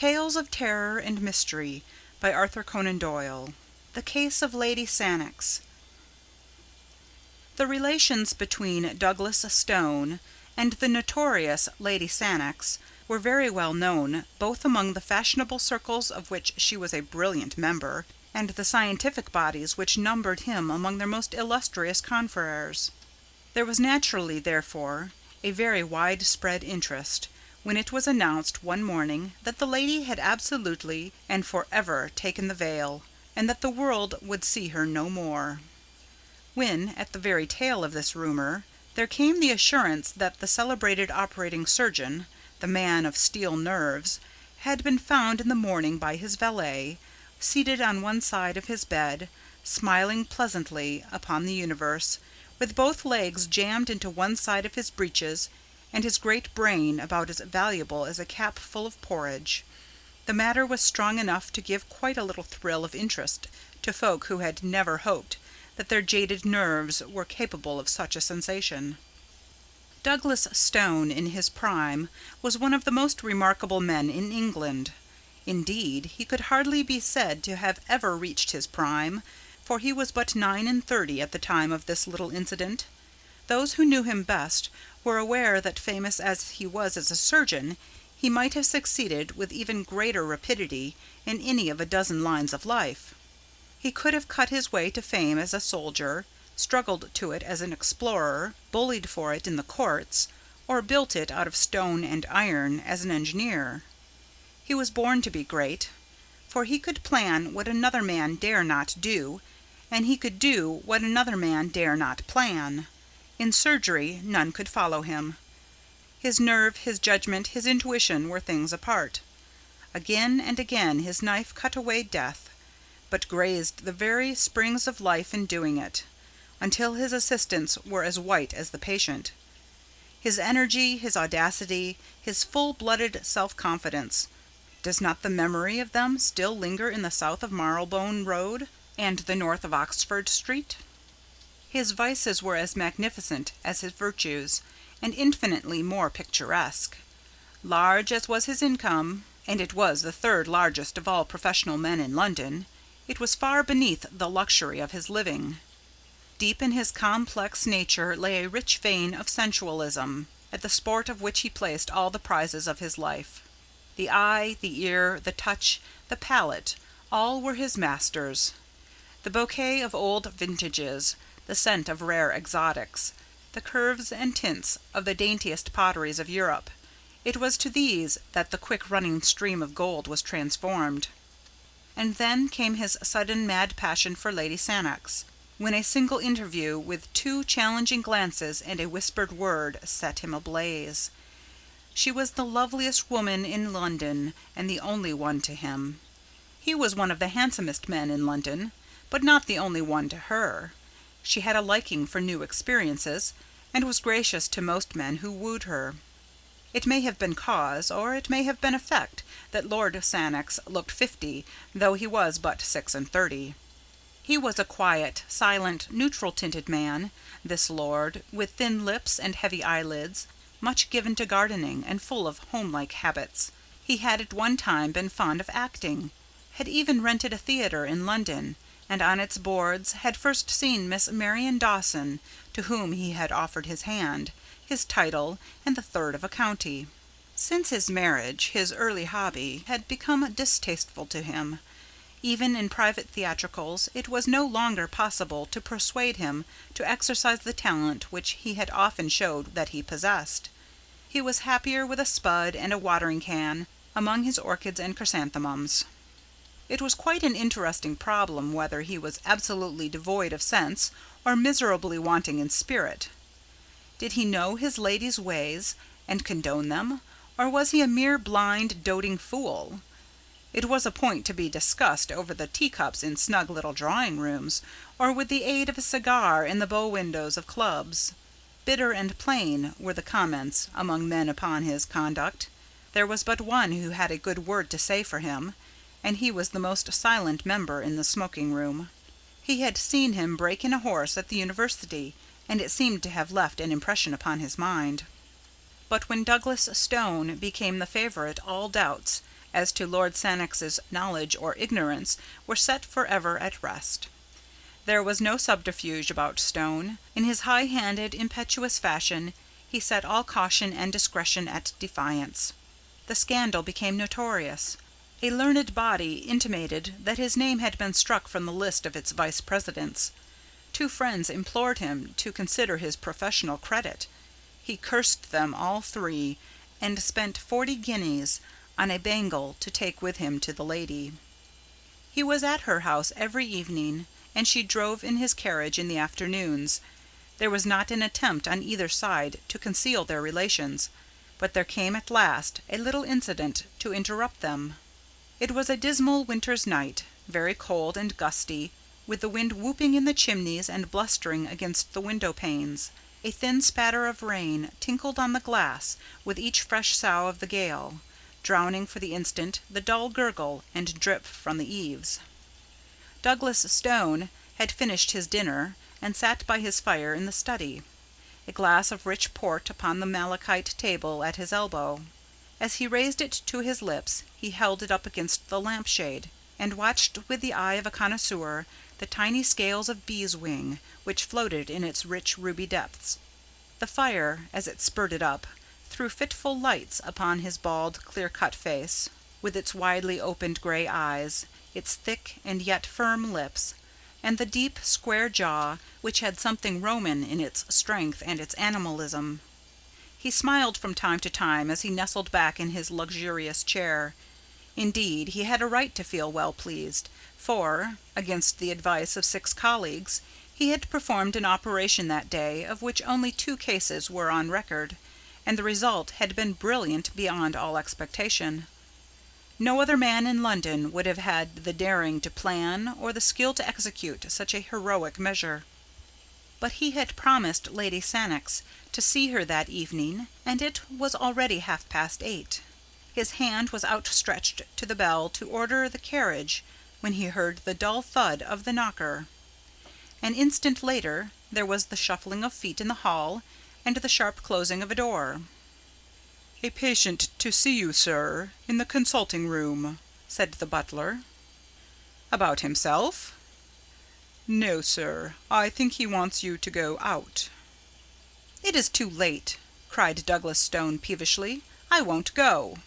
Tales of Terror and Mystery by Arthur Conan Doyle. The Case of Lady Sannox. The relations between Douglas Stone and the notorious Lady Sannox were very well known both among the fashionable circles of which she was a brilliant member, and the scientific bodies which numbered him among their most illustrious confreres. There was naturally, therefore, a very widespread interest when it was announced one morning that the lady had absolutely and for ever taken the veil, and that the world would see her no more. When, at the very tail of this rumour, there came the assurance that the celebrated operating surgeon, the man of steel nerves, had been found in the morning by his valet, seated on one side of his bed, smiling pleasantly upon the universe, with both legs jammed into one side of his breeches, and his great brain about as valuable as a cap full of porridge, the matter was strong enough to give quite a little thrill of interest to folk who had never hoped that their jaded nerves were capable of such a sensation. Douglas Stone, in his prime, was one of the most remarkable men in England. Indeed, he could hardly be said to have ever reached his prime, for he was but 39 at the time of this little incident. Those who knew him best were aware that, famous as he was as a surgeon, he might have succeeded with even greater rapidity in any of a dozen lines of life. He could have cut his way to fame as a soldier, struggled to it as an explorer, bullied for it in the courts, or built it out of stone and iron as an engineer. He was born to be great, for he could plan what another man dare not do, and he could do what another man dare not plan. In surgery none could follow him. His nerve, his judgment, his intuition were things apart. Again and again his knife cut away death, but grazed the very springs of life in doing it, until his assistants were as white as the patient. His energy, his audacity, his full-blooded self-confidence, does not the memory of them still linger in the south of Marylebone Road and the north of Oxford Street? His vices were as magnificent as his virtues, and infinitely more picturesque. Large as was his income, and it was the third largest of all professional men in London, it was far beneath the luxury of his living. Deep in his complex nature lay a rich vein of sensualism, at the sport of which he placed all the prizes of his life. The eye, the ear, the touch, the palate, all were his masters. The bouquet of old vintages, the scent of rare exotics, the curves and tints of the daintiest potteries of Europe, it was to these that the quick-running stream of gold was transformed. And then came his sudden mad passion for Lady Sannox, when a single interview with 2 challenging glances and a whispered word set him ablaze. She was the loveliest woman in London, and the only one to him. He was one of the handsomest men in London, but not the only one to her. She had a liking for new experiences, and was gracious to most men who wooed her. It may have been cause, or it may have been effect, that Lord Sannox looked 50, though he was but 36. He was a quiet, silent, neutral-tinted man, this lord, with thin lips and heavy eyelids, much given to gardening, and full of homelike habits. He had at one time been fond of acting, had even rented a theatre in London, and on its boards had first seen Miss Marion Dawson, to whom he had offered his hand, his title, and the third of a county. Since his marriage, his early hobby had become distasteful to him. Even in private theatricals it was no longer possible to persuade him to exercise the talent which he had often showed that he possessed. He was happier with a spud and a watering-can among his orchids and chrysanthemums. It was quite an interesting problem whether he was absolutely devoid of sense or miserably wanting in spirit. Did he know his lady's ways and condone them, or was he a mere blind, doting fool? It was a point to be discussed over the teacups in snug little drawing-rooms, or with the aid of a cigar in the bow-windows of clubs. Bitter and plain were the comments among men upon his conduct. There was but one who had a good word to say for him, and he was the most silent member in the smoking-room. He had seen him break in a horse at the university, and it seemed to have left an impression upon his mind. But when Douglas Stone became the favourite all doubts, as to Lord Sannox's knowledge or ignorance were set for ever at rest. There was no subterfuge about Stone. In his high-handed, impetuous fashion, he set all caution and discretion at defiance. The scandal became notorious. A learned body intimated that his name had been struck from the list of its vice-presidents. 2 friends implored him to consider his professional credit. He cursed them all 3, and spent 40 guineas on a bangle to take with him to the lady. He was at her house every evening, and she drove in his carriage in the afternoons. There was not an attempt on either side to conceal their relations, but there came at last a little incident to interrupt them. It was a dismal winter's night, very cold and gusty, with the wind whooping in the chimneys and blustering against the window-panes. A thin spatter of rain tinkled on the glass with each fresh sough of the gale, drowning for the instant the dull gurgle and drip from the eaves. Douglas Stone had finished his dinner and sat by his fire in the study, a glass of rich port upon the malachite table at his elbow. As he raised it to his lips, he held it up against the lamp-shade, and watched with the eye of a connoisseur the tiny scales of beeswing which floated in its rich ruby depths. The fire, as it spurted up, threw fitful lights upon his bald, clear-cut face, with its widely opened grey eyes, its thick and yet firm lips, and the deep, square jaw which had something Roman in its strength and its animalism. He smiled from time to time as he nestled back in his luxurious chair. Indeed, he had a right to feel well pleased, for, against the advice of 6 colleagues, he had performed an operation that day of which only 2 cases were on record, and the result had been brilliant beyond all expectation. No other man in London would have had the daring to plan or the skill to execute such a heroic measure. But he had promised Lady Sannox to see her that evening, and it was already 8:30. His hand was outstretched to the bell to order the carriage when he heard the dull thud of the knocker. An instant later there was the shuffling of feet in the hall and the sharp closing of a door. "A patient to see you, sir, in the consulting room," said the butler. "About himself?" "No, sir. I think he wants you to go out." "It is too late," cried Douglas Stone peevishly. "I won't go."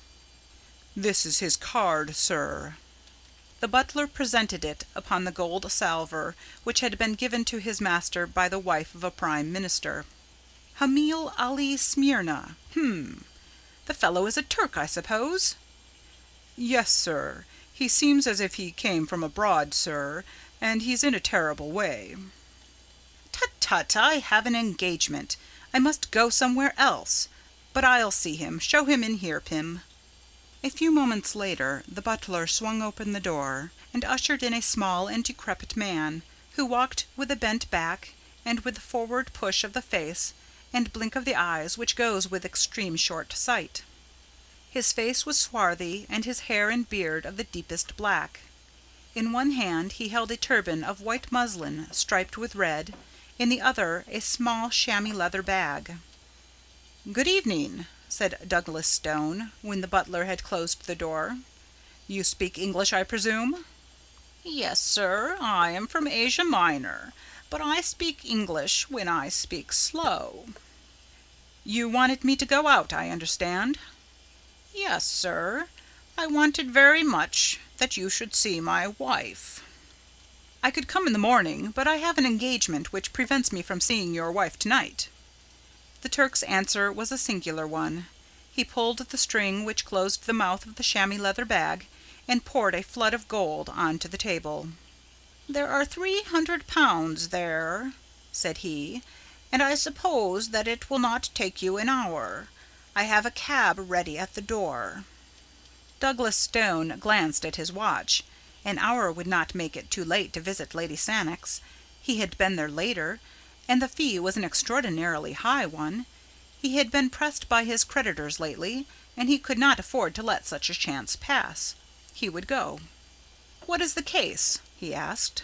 "This is his card, sir." The butler presented it upon the gold salver which had been given to his master by the wife of a prime minister. "Hamil Ali Smyrna. The fellow is a Turk, I suppose?" "Yes, sir. He seems as if he came from abroad, sir, and he's in a terrible way." "Tut, tut, I have an engagement. I must go somewhere else. But I'll see him. Show him in here, Pym." A few moments later the butler swung open the door and ushered in a small and decrepit man, who walked with a bent back and with the forward push of the face and blink of the eyes which goes with extreme short sight. His face was swarthy, and his hair and beard of the deepest black. In one hand he held a turban of white muslin striped with red, in the other a small chamois leather bag. "Good evening," said Douglas Stone, when the butler had closed the door. "You speak English, I presume?" "Yes, sir. I am from Asia Minor, but I speak English when I speak slow." "You wanted me to go out, I understand?" "Yes, sir. I wanted very much that you should see my wife." "I could come in the morning, but I have an engagement which prevents me from seeing your wife tonight." The Turk's answer was a singular one. He pulled the string which closed the mouth of the chamois leather bag, and poured a flood of gold on to the table. "There are £300 there," said he, "and I suppose that it will not take you an hour. I have a cab ready at the door." Douglas Stone glanced at his watch. An hour would not make it too late to visit Lady Sannox. He had been there later, and the fee was an extraordinarily high one. He had been pressed by his creditors lately, and he could not afford to let such a chance pass. He would go. "What is the case?" he asked.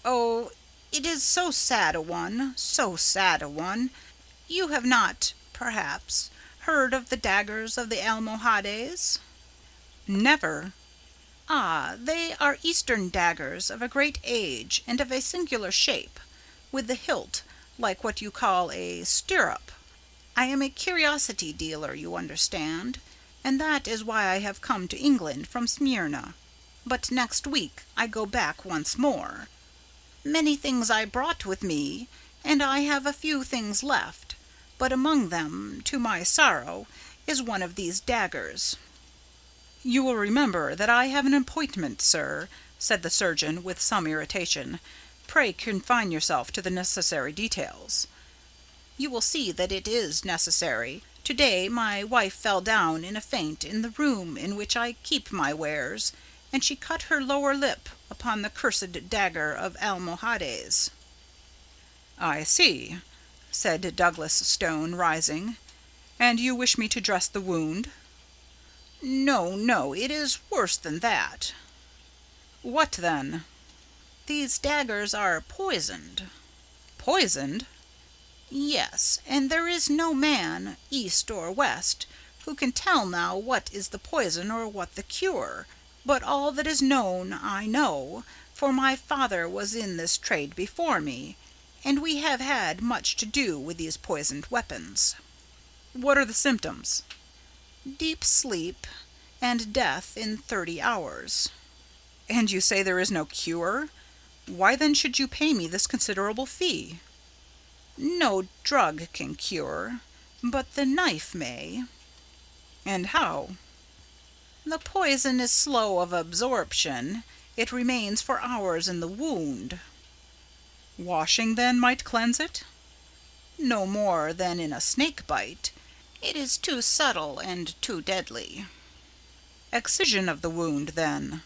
"Oh, it is so sad a one, so sad a one. You have not, perhaps, heard of the daggers of the Almohades?" Never. Ah, they are Eastern daggers of a great age and of a singular shape, with the hilt like what you call a stirrup. I am a curiosity dealer, you understand, and that is why I have come to England from Smyrna. But next week I go back once more. Many things I brought with me, and I have a few things left, but among them, to my sorrow, is one of these daggers." "You will remember that I have an appointment, sir," said the surgeon with some irritation. "Pray confine yourself to the necessary details." "You will see that it is necessary. Today my wife fell down in a faint in the room in which I keep my wares, and she cut her lower lip upon the cursed dagger of Almohades." "I see," said Douglas Stone, rising. "And you wish me to dress the wound?" "No, no, it is worse than that." "What then?" "These daggers are poisoned." "Poisoned?" "Yes, and there is no man, East or West, who can tell now what is the poison or what the cure. But all that is known I know, for my father was in this trade before me, and we have had much to do with these poisoned weapons." "What are the symptoms?" "Deep sleep, and death in 30 hours." "And you say there is no cure? Why then should you pay me this considerable fee?" "No drug can cure, but the knife may." "And how?" "The poison is slow of absorption. It remains for hours in the wound." "Washing, then, might cleanse it?" "No more than in a snake bite. It is too subtle and too deadly." "Excision of the wound, then?"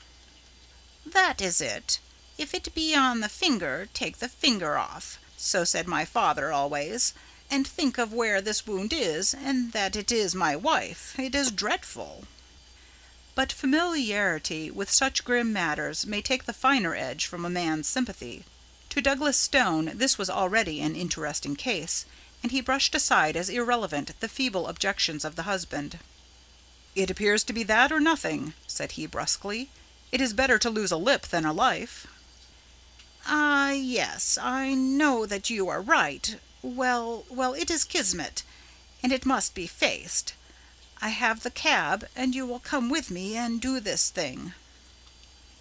"That is it. If it be on the finger, take the finger off. So said my father always. And think of where this wound is, and that it is my wife. It is dreadful." But familiarity with such grim matters may take the finer edge from a man's sympathy. To Douglas Stone this was already an interesting case, and he brushed aside as irrelevant the feeble objections of the husband. "It appears to be that or nothing," said he brusquely. "It is better to lose a lip than a life." "Ah, yes, I know that you are right. Well, it is kismet, and it must be faced. I have the cab, and you will come with me and do this thing."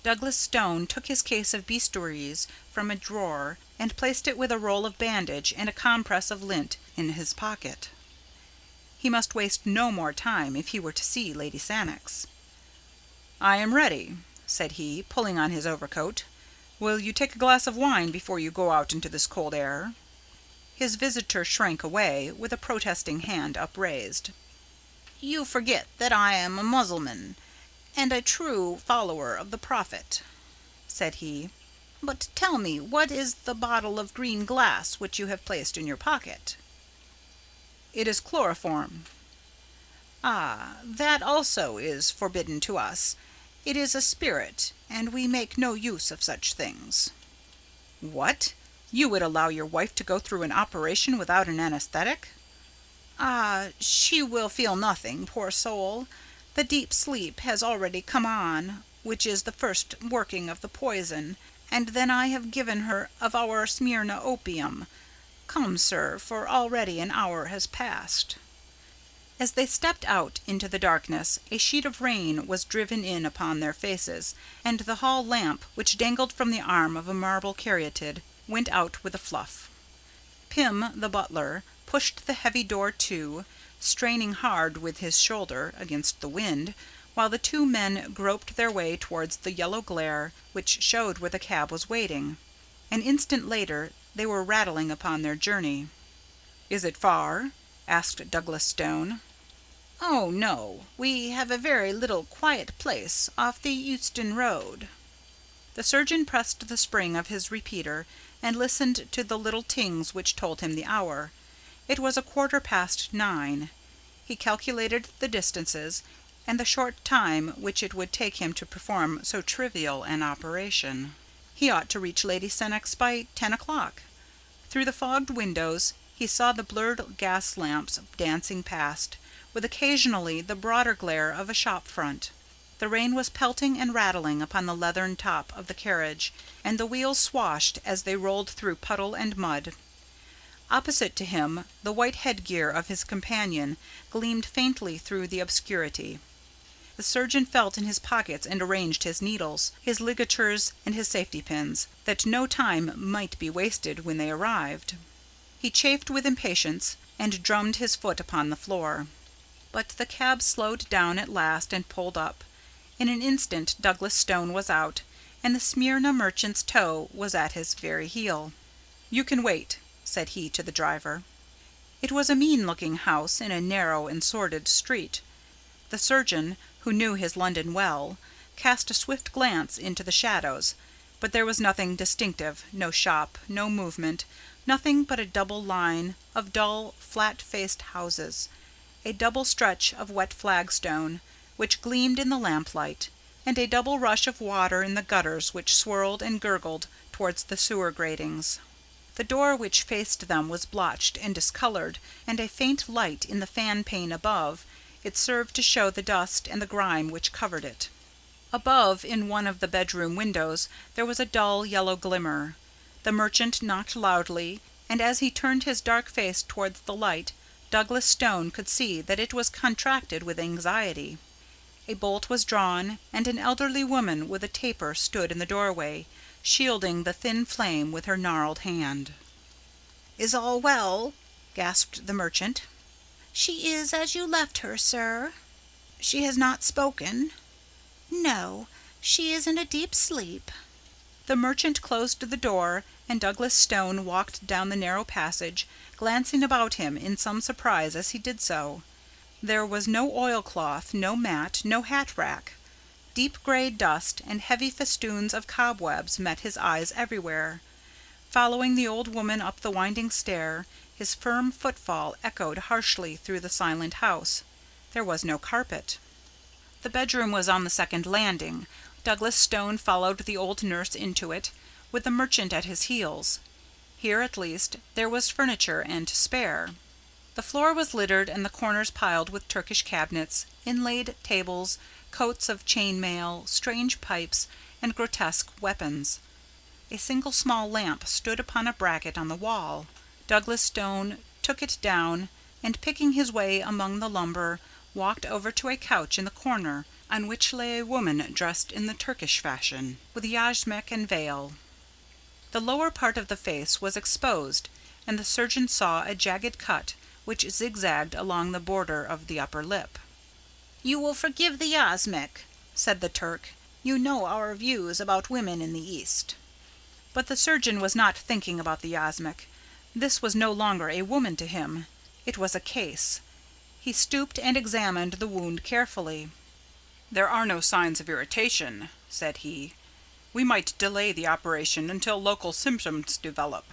Douglas Stone took his case of bistouries from a drawer and placed it with a roll of bandage and a compress of lint in his pocket. He must waste no more time if he were to see Lady Sannox. "I am ready," said he, pulling on his overcoat. "Will you take a glass of wine before you go out into this cold air?" His visitor shrank away, with a protesting hand upraised. "You forget that I am a Mussulman, and a true follower of the Prophet," said he. "But tell me, what is the bottle of green glass which you have placed in your pocket?" "It is chloroform." "Ah, that also is forbidden to us. It is a spirit, and we make no use of such things." "What? You would allow your wife to go through an operation without an anesthetic?" "Ah, she will feel nothing, poor soul. The deep sleep has already come on, which is the first working of the poison, and then I have given her of our Smyrna opium. Come, sir, for already an hour has passed." As they stepped out into the darkness, a sheet of rain was driven in upon their faces, and the hall lamp, which dangled from the arm of a marble caryatid, went out with a fluff. Pym, the butler, pushed the heavy door to, straining hard with his shoulder against the wind, while the two men groped their way towards the yellow glare which showed where the cab was waiting. An instant later they were rattling upon their journey. "Is it far?" asked Douglas Stone. "Oh, no. We have a very little quiet place off the Euston Road." The surgeon pressed the spring of his repeater and listened to the little tings which told him the hour. It was 9:15. He calculated the distances, and the short time which it would take him to perform so trivial an operation. He ought to reach Lady Sannox by 10 o'clock. Through the fogged windows he saw the blurred gas lamps dancing past, with occasionally the broader glare of a shop front. The rain was pelting and rattling upon the leathern top of the carriage, and the wheels swashed as they rolled through puddle and mud. Opposite to him, the white headgear of his companion gleamed faintly through the obscurity. The surgeon felt in his pockets and arranged his needles, his ligatures, and his safety pins, that no time might be wasted when they arrived. He chafed with impatience, and drummed his foot upon the floor. But the cab slowed down at last and pulled up. In an instant Douglas Stone was out, and the Smyrna merchant's toe was at his very heel. "You can wait," said he to the driver. It was a mean-looking house in a narrow and sordid street. The surgeon, who knew his London well, cast a swift glance into the shadows, but there was nothing distinctive, no shop, no movement, nothing but a double line of dull, flat-faced houses, a double stretch of wet flagstone, which gleamed in the lamplight, and a double rush of water in the gutters which swirled and gurgled towards the sewer gratings. The door which faced them was blotched and discoloured, and a faint light in the fan pane above it served to show the dust and the grime which covered it. Above, in one of the bedroom windows, there was a dull yellow glimmer. The merchant knocked loudly, and as he turned his dark face towards the light, Douglas Stone could see that it was contracted with anxiety. A bolt was drawn, and an elderly woman with a taper stood in the doorway, shielding the thin flame with her gnarled hand. "Is all well?" gasped the merchant. "She is as you left her, sir." "She has not spoken?" "No, she is in a deep sleep." The merchant closed the door, and Douglas Stone walked down the narrow passage, glancing about him in some surprise as he did so. There was no oilcloth, no mat, no hat-rack. Deep grey dust and heavy festoons of cobwebs met his eyes everywhere. Following the old woman up the winding stair, his firm footfall echoed harshly through the silent house. There was no carpet. The bedroom was on the second landing. Douglas Stone followed the old nurse into it, with the merchant at his heels. Here, at least, there was furniture and to spare. The floor was littered and the corners piled with Turkish cabinets, inlaid tables, coats of chain mail, strange pipes, and grotesque weapons. A single small lamp stood upon a bracket on the wall. Douglas Stone took it down, and picking his way among the lumber, walked over to a couch in the corner, on which lay a woman dressed in the Turkish fashion, with yashmak and veil. The lower part of the face was exposed, and the surgeon saw a jagged cut which zigzagged along the border of the upper lip. "You will forgive the yashmak," said the Turk. "You know our views about women in the East." But the surgeon was not thinking about the yashmak. This was no longer a woman to him. It was a case. He stooped and examined the wound carefully. "There are no signs of irritation," said he. "We might delay the operation until local symptoms develop."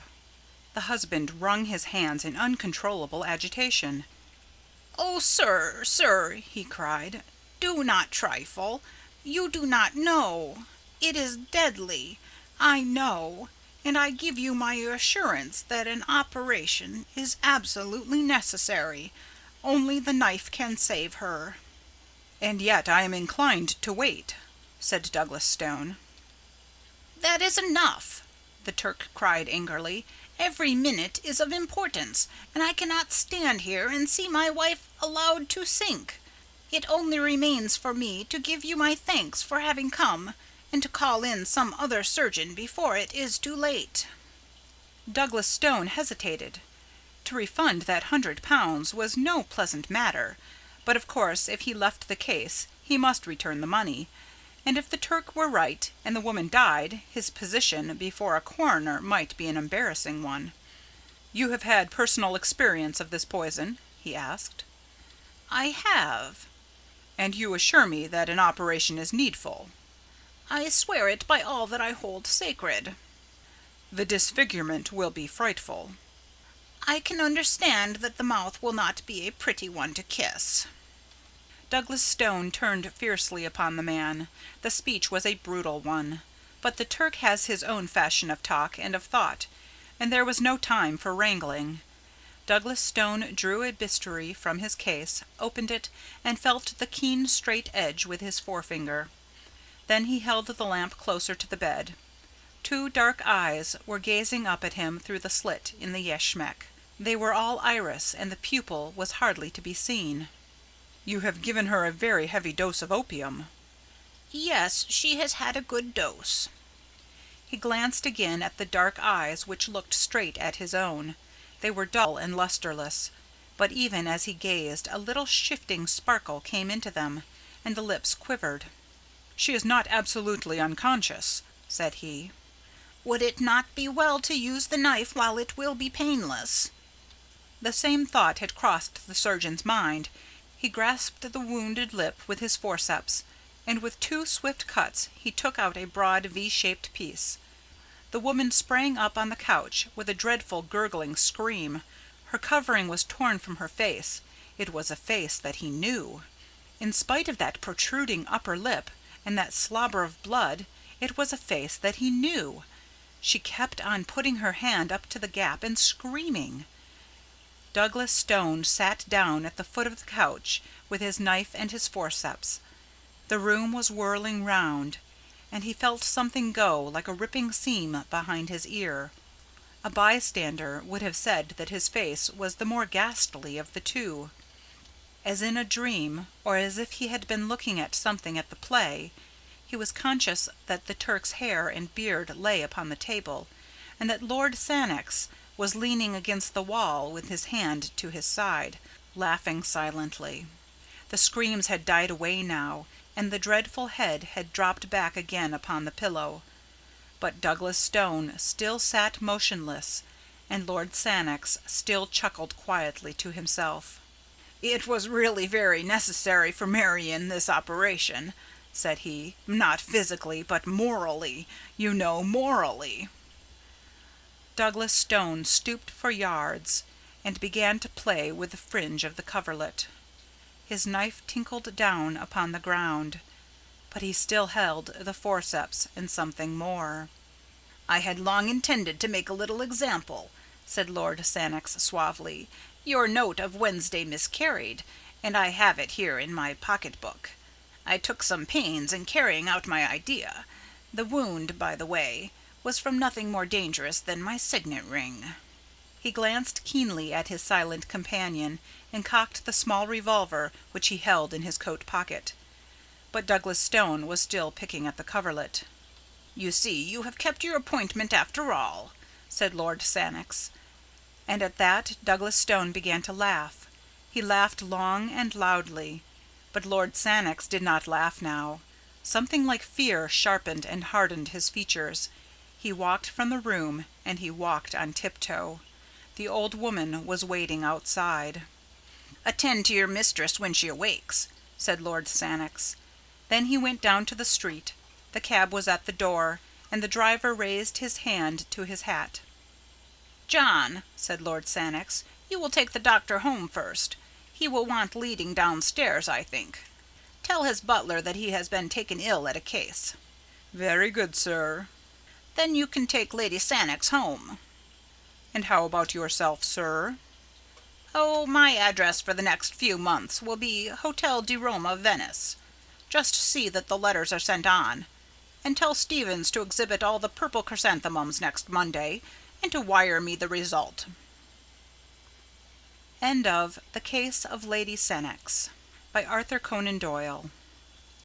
The husband wrung his hands in uncontrollable agitation. "Oh, sir, sir," he cried, "do not trifle. You do not know. It is deadly. I know, and I give you my assurance that an operation is absolutely necessary. Only the knife can save her." "And yet I am inclined to wait," said Douglas Stone. "That is enough," the Turk cried angrily. "Every minute is of importance, and I cannot stand here and see my wife allowed to sink. It only remains for me to give you my thanks for having come, and to call in some other surgeon before it is too late." Douglas Stone hesitated. To refund that £100 was no pleasant matter, but of course if he left the case he must return the money, and if the Turk were right and the woman died, his position before a coroner might be an embarrassing one. "You have had personal experience of this poison?" he asked. "I have." "And you assure me that an operation is needful?" "I swear it by all that I hold sacred." "The disfigurement will be frightful." "I can understand that the mouth will not be a pretty one to kiss." Douglas Stone turned fiercely upon the man. The speech was a brutal one. But the Turk has his own fashion of talk and of thought, and there was no time for wrangling. Douglas Stone drew a bistoury from his case, opened it, and felt the keen straight edge with his forefinger. Then he held the lamp closer to the bed. Two dark eyes were gazing up at him through the slit in the yashmak. They were all iris, and the pupil was hardly to be seen. "You have given her a very heavy dose of opium." Yes, she has had a good dose. He glanced again at the dark eyes which looked straight at his own. They were dull and lustreless, but even as he gazed a little shifting sparkle came into them, and the lips quivered. "She is not absolutely unconscious," said he. Would it not be well to use the knife while it will be painless? The same thought had crossed the surgeon's mind. He grasped the wounded lip with his forceps, and with two swift cuts he took out a broad V-shaped piece. The woman sprang up on the couch with a dreadful gurgling scream. Her covering was torn from her face. It was a face that he knew. In spite of that protruding upper lip and that slobber of blood, it was a face that he knew. She kept on putting her hand up to the gap and screaming. Douglas Stone sat down at the foot of the couch with his knife and his forceps. The room was whirling round, and he felt something go like a ripping seam behind his ear. A bystander would have said that his face was the more ghastly of the two. As in a dream, or as if he had been looking at something at the play, he was conscious that the Turk's hair and beard lay upon the table, and that Lord Sannox was leaning against the wall with his hand to his side, laughing silently. The screams had died away now, and the dreadful head had dropped back again upon the pillow. But Douglas Stone still sat motionless, and Lord Sannox still chuckled quietly to himself. "It was really very necessary for Marion, this operation," said he. "Not physically, but morally. You know, morally." Douglas Stone stooped for yards, and began to play with the fringe of the coverlet. His knife tinkled down upon the ground, but he still held the forceps and something more. "I had long intended to make a little example," said Lord Sannox suavely. "Your note of Wednesday miscarried, and I have it here in my pocket-book. I took some pains in carrying out my idea. The wound, by the way, was from nothing more dangerous than my signet ring." He glanced keenly at his silent companion, and cocked the small revolver which he held in his coat pocket. But Douglas Stone was still picking at the coverlet. "You see, you have kept your appointment after all," said Lord Sannox. And at that Douglas Stone began to laugh. He laughed long and loudly. But Lord Sannox did not laugh now. Something like fear sharpened and hardened his features. He walked from the room, and he walked on tiptoe. The old woman was waiting outside. "Attend to your mistress when she awakes," said Lord Sannox. Then he went down to the street. The cab was at the door, and the driver raised his hand to his hat. "John," said Lord Sannox, "you will take the doctor home first. He will want leading downstairs, I think. Tell his butler that he has been taken ill at a case." "Very good, sir." "Then you can take Lady Sannox home." "And how about yourself, sir?" "Oh, my address for the next few months will be Hotel di Roma, Venice. Just see that the letters are sent on. And tell Stevens to exhibit all the purple chrysanthemums next Monday, and to wire me the result." End of The Case of Lady Sannox by Arthur Conan Doyle.